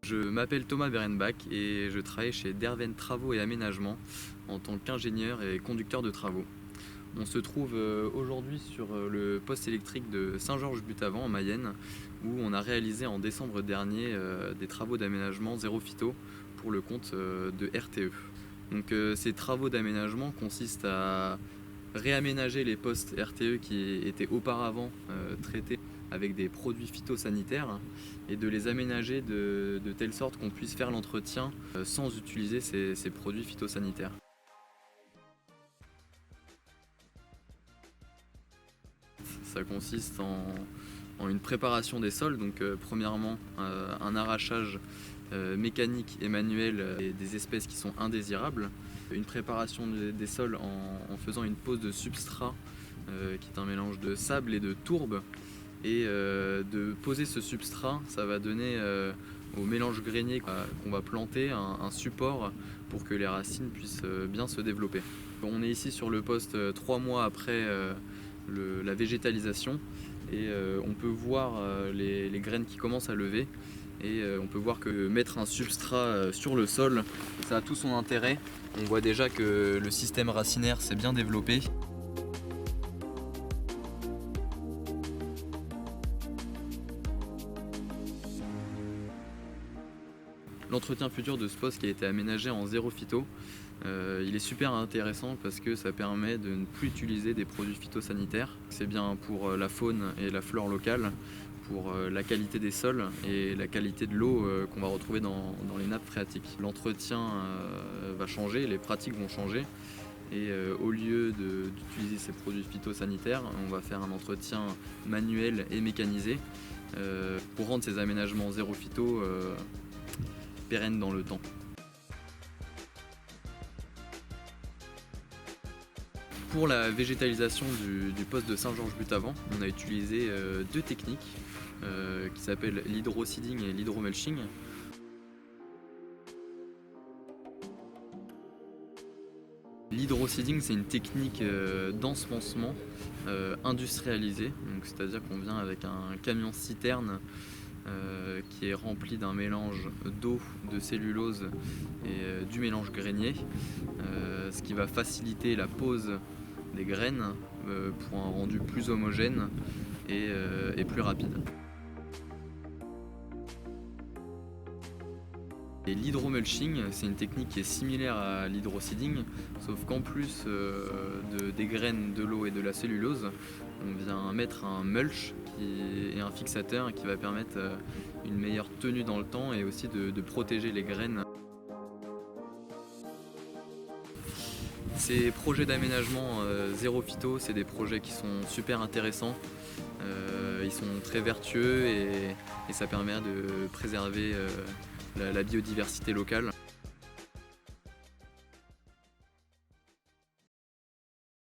Je m'appelle Thomas Berenbach et je travaille chez Derven Travaux et Aménagement en tant qu'ingénieur et conducteur de travaux. On se trouve aujourd'hui sur le poste électrique de Saint-Georges-Butavant en Mayenne où on a réalisé en décembre dernier des travaux d'aménagement zéro phyto pour le compte de RTE. Donc, ces travaux d'aménagement consistent à réaménager les postes RTE qui étaient auparavant traités avec des produits phytosanitaires et de les aménager de telle sorte qu'on puisse faire l'entretien sans utiliser ces produits phytosanitaires. Ça consiste en une préparation des sols, donc premièrement un arrachage mécanique et manuel des espèces qui sont indésirables, une préparation des sols en faisant une pose de substrat qui est un mélange de sable et de tourbe, et de poser ce substrat, ça va donner au mélange grainé qu'on va planter un support pour que les racines puissent bien se développer. On est ici sur le poste 3 mois après la végétalisation et on peut voir les graines qui commencent à lever, et on peut voir que mettre un substrat sur le sol, ça a tout son intérêt. On voit déjà que le système racinaire s'est bien développé. L'entretien futur de ce poste qui a été aménagé en zéro phyto, il est super intéressant parce que ça permet de ne plus utiliser des produits phytosanitaires. C'est bien pour la faune et la flore locale, pour la qualité des sols et la qualité de l'eau qu'on va retrouver dans les nappes phréatiques. L'entretien va changer, les pratiques vont changer, et au lieu d'utiliser ces produits phytosanitaires, on va faire un entretien manuel et mécanisé pour rendre ces aménagements zéro phyto pérennes dans le temps. Pour la végétalisation du poste de Saint-Georges-Butavant, on a utilisé deux techniques qui s'appellent l'hydroseeding et l'hydromulching. L'hydroseeding, c'est une technique d'ensemencement industrialisée, c'est-à-dire qu'on vient avec un camion citerne qui est rempli d'un mélange d'eau, de cellulose et du mélange grainé, ce qui va faciliter la pose des graines pour un rendu plus homogène et plus rapide. Et l'hydromulching, c'est une technique qui est similaire à l'hydroseeding, sauf qu'en plus des graines, de l'eau et de la cellulose, on vient mettre un mulch qui est un fixateur qui va permettre une meilleure tenue dans le temps et aussi de protéger les graines. Ces projets d'aménagement zéro phyto, c'est des projets qui sont super intéressants. Ils sont très vertueux et ça permet de préserver la biodiversité locale.